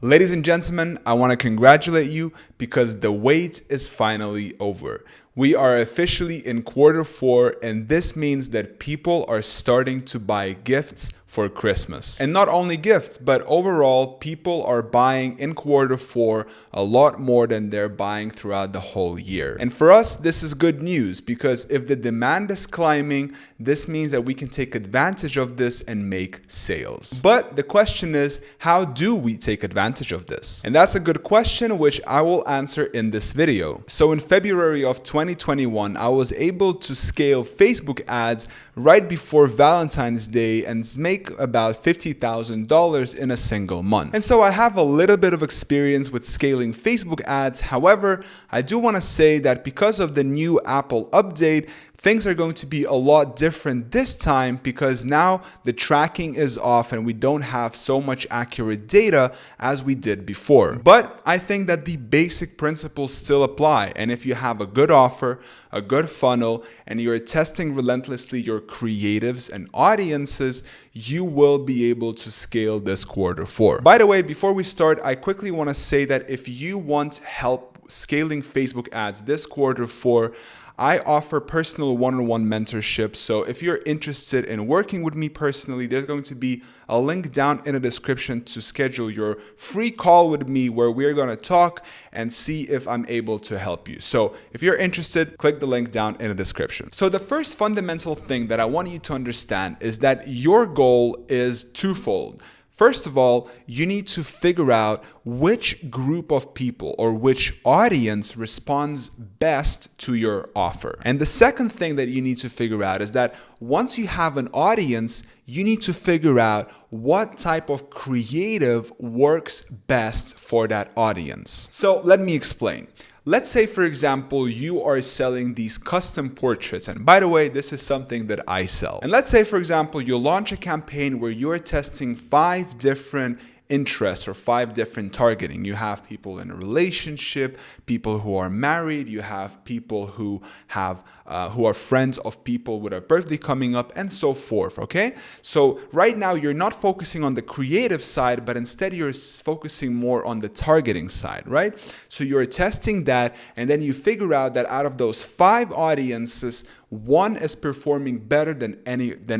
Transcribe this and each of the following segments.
Ladies and gentlemen, I want to congratulate you because the wait is finally over. We are officially in Q4, and this means that people are starting to buy gifts for Christmas. And not only gifts, but overall, people are buying in Q4 a lot more than they're buying throughout the whole year. And for us, this is good news because if the demand is climbing, this means that we can take advantage of this and make sales. But the question is, how do we take advantage of this? And that's a good question, which I will answer in this video. So in February of 2021, I was able to scale Facebook ads right before Valentine's Day and make about $50,000 in a single month. And so I have a little bit of experience with scaling Facebook ads. However, I do want to say that because of the new Apple update, things are going to be a lot different this time because now the tracking is off and we don't have so much accurate data as we did before. But I think that the basic principles still apply. And if you have a good offer, a good funnel, and you're testing relentlessly your creatives and audiences, you will be able to scale this Q4. By the way, before we start, I quickly want to say that if you want help scaling Facebook ads this Q4, I offer personal one-on-one mentorship. So if you're interested in working with me personally, there's going to be a link down in the description to schedule your free call with me where we're going to talk and see if I'm able to help you. So if you're interested, click the link down in the description. So the first fundamental thing that I want you to understand is that your goal is twofold. First of all, you need to figure out which group of people or which audience responds best to your offer. And the second thing that you need to figure out is that once you have an audience, you need to figure out what type of creative works best for that audience. So let me explain. Let's say, for example, you are selling these custom portraits. And by the way, this is something that I sell. And let's say, for example, you launch a campaign where you're testing 5 different interests or 5 different targeting. You have people in a relationship, people who are married, you have people who are friends of people with a birthday coming up, and so forth. Okay, so right now you're not focusing on the creative side, but instead you're focusing more on the targeting side, right? So you're testing that, and then you figure out that out of those 5 audiences, one is performing better than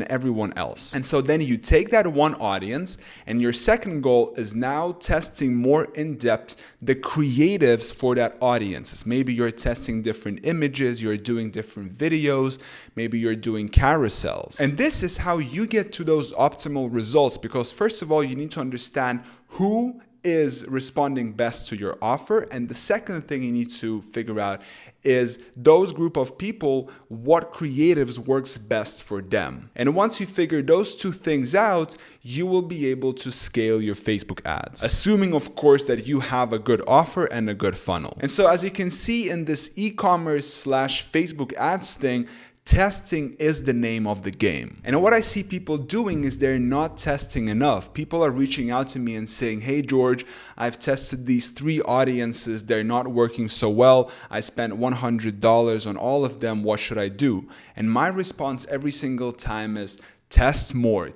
everyone else. And so then you take that one audience, and your second goal is now testing more in depth the creatives for that audience. Maybe you're testing different images, you're doing different videos, maybe you're doing carousels. And this is how you get to those optimal results, because first of all, you need to understand who is responding best to your offer. And the second thing you need to figure out is those group of people, what creatives works best for them. And once you figure those two things out, you will be able to scale your Facebook ads. Assuming, of course, that you have a good offer and a good funnel. And so as you can see in this e-commerce / Facebook ads thing, testing is the name of the game. And what I see people doing is they're not testing enough. People are reaching out to me and saying, hey, George, I've tested these 3 audiences. They're not working so well. I spent $100 on all of them. What should I do? And my response every single time is, test more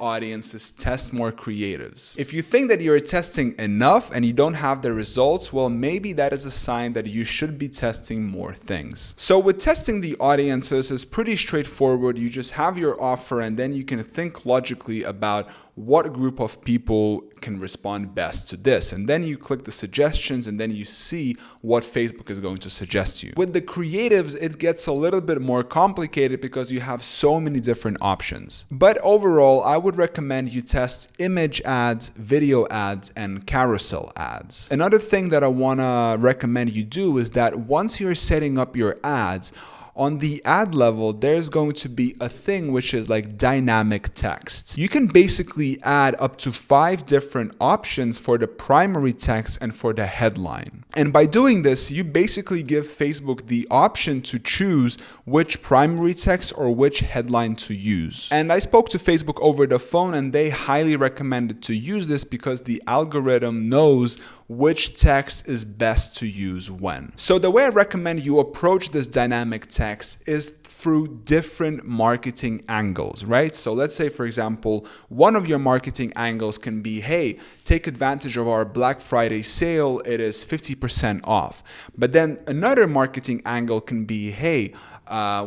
audiences, test more creatives. If you think that you're testing enough and you don't have the results, well, maybe that is a sign that you should be testing more things. So with testing the audiences, it's pretty straightforward. You just have your offer and then you can think logically about what group of people can respond best to this. And then you click the suggestions and then you see what Facebook is going to suggest you. With the creatives, it gets a little bit more complicated because you have so many different options. But overall, I would recommend you test image ads, video ads, and carousel ads. Another thing that I want to recommend you do is that once you're setting up your ads, on the ad level, there's going to be a thing which is like dynamic text. You can basically add up to 5 different options for the primary text and for the headline. And by doing this, you basically give Facebook the option to choose which primary text or which headline to use. And I spoke to Facebook over the phone and they highly recommended to use this because the algorithm knows which text is best to use when. So the way I recommend you approach this dynamic text is through different marketing angles, right? So let's say, for example, one of your marketing angles can be, hey, take advantage of our Black Friday sale. It is 50% off. But then another marketing angle can be, hey,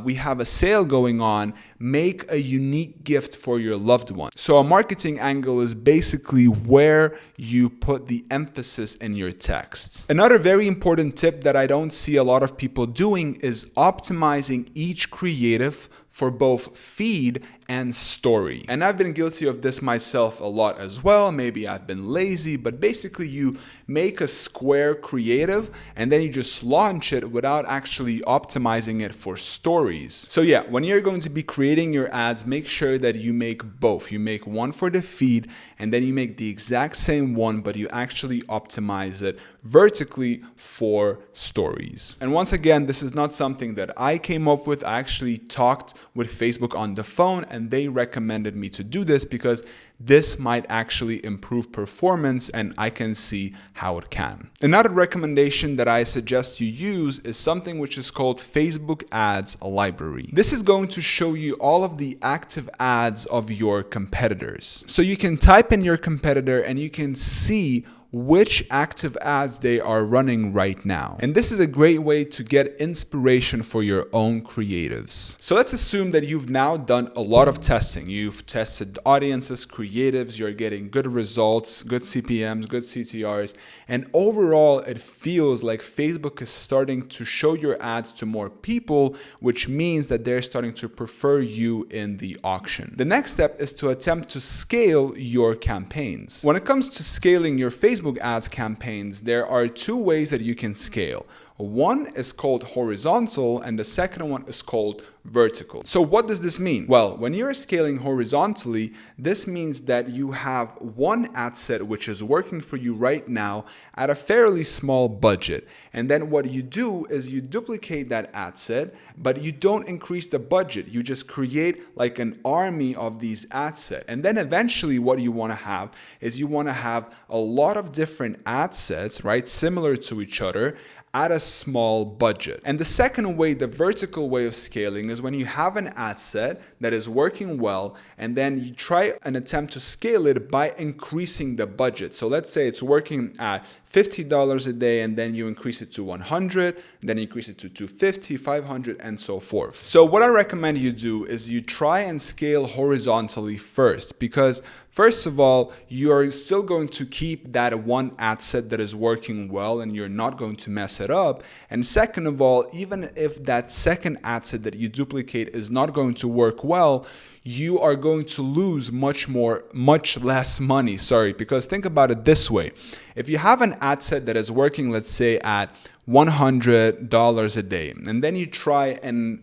we have a sale going on, make a unique gift for your loved one. So a marketing angle is basically where you put the emphasis in your text. Another very important tip that I don't see a lot of people doing is optimizing each creative for both feed and story. And I've been guilty of this myself a lot as well. Maybe I've been lazy, but basically you make a square creative and then you just launch it without actually optimizing it for stories. So yeah, when you're going to be creating your ads, make sure that you make both. You make one for the feed and then you make the exact same one, but you actually optimize it vertically for stories. And once again, this is not something that I came up with. I actually talked with Facebook on the phone and they recommended me to do this because this might actually improve performance and I can see how it can. Another recommendation that I suggest you use is something which is called Facebook Ads Library. This is going to show you all of the active ads of your competitors. So you can type in your competitor and you can see which active ads they are running right now. And this is a great way to get inspiration for your own creatives. So let's assume that you've now done a lot of testing. You've tested audiences, creatives, you're getting good results, good CPMs, good CTRs, and overall it feels like Facebook is starting to show your ads to more people, which means that they're starting to prefer you in the auction. The next step is to attempt to scale your campaigns. When it comes to scaling your Facebook ads campaigns, there are two ways that you can scale. One is called horizontal and the second one is called vertical. So what does this mean? Well, when you're scaling horizontally, this means that you have one ad set which is working for you right now at a fairly small budget. And then what you do is you duplicate that ad set, but you don't increase the budget. You just create like an army of these ad sets. And then eventually what you want to have is you want to have a lot of different ad sets, right? Similar to each other, at a small budget. And the second way, the vertical way of scaling, is when you have an ad set that is working well and then you try an attempt to scale it by increasing the budget. So let's say it's working at $50 a day and then you increase it to 100, then you increase it to 250, 500 and so forth. So what I recommend you do is you try and scale horizontally first, because first of all, you are still going to keep that one ad set that is working well and you're not going to mess it up. And second of all, even if that second ad set that you duplicate is not going to work well, you are going to lose much less money, because think about it this way. If you have an ad set that is working, let's say at $100 a day, and then you try and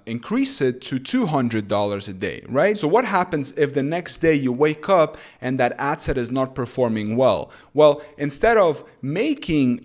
increase it to $200 a day, right? So what happens if the next day you wake up and that ad set is not performing well? Well, instead of making,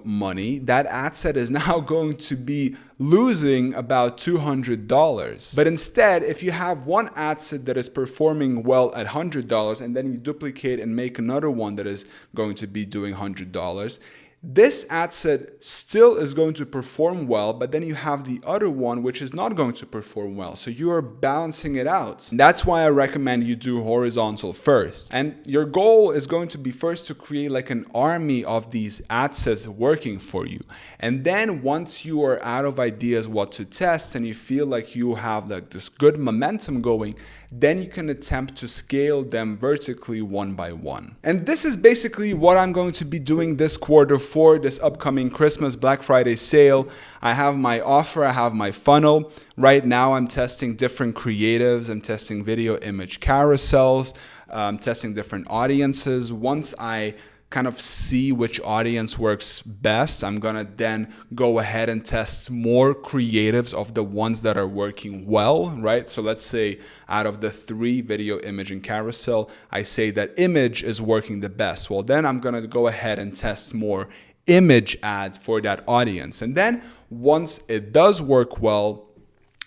money, that ad set is now going to be losing about $200. But instead, if you have one ad set that is performing well at $100 and then you duplicate and make another one that is going to be doing $100, this ad set still is going to perform well, but then you have the other one which is not going to perform well. So you are balancing it out. That's why I recommend you do horizontal first. And your goal is going to be first to create like an army of these ad sets working for you. And then once you are out of ideas what to test and you feel like you have like this good momentum going, then you can attempt to scale them vertically one by one. And this is basically what I'm going to be doing this quarter for this upcoming Christmas Black Friday sale. I have my offer, I have my funnel. Right now I'm testing different creatives, I'm testing video image carousels, I'm testing different audiences. Once I kind of see which audience works best, I'm gonna then go ahead and test more creatives of the ones that are working well, right? So let's say out of the 3, video, image, and carousel, I say that image is working the best. Well, then I'm gonna go ahead and test more image ads for that audience. And then once it does work well,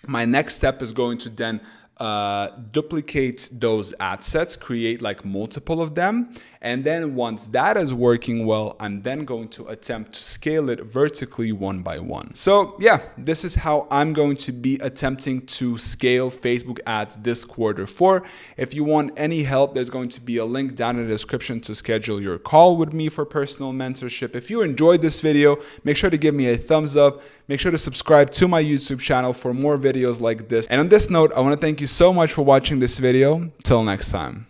my next step is going to then duplicate those ad sets, create like multiple of them, And then once that is working well, I'm then going to attempt to scale it vertically one by one. So yeah, this is how I'm going to be attempting to scale Facebook ads this Q4. If you want any help, there's going to be a link down in the description to schedule your call with me for personal mentorship. If you enjoyed this video, make sure to give me a thumbs up. Make sure to subscribe to my YouTube channel for more videos like this. And on this note, I want to thank you so much for watching this video. Till next time.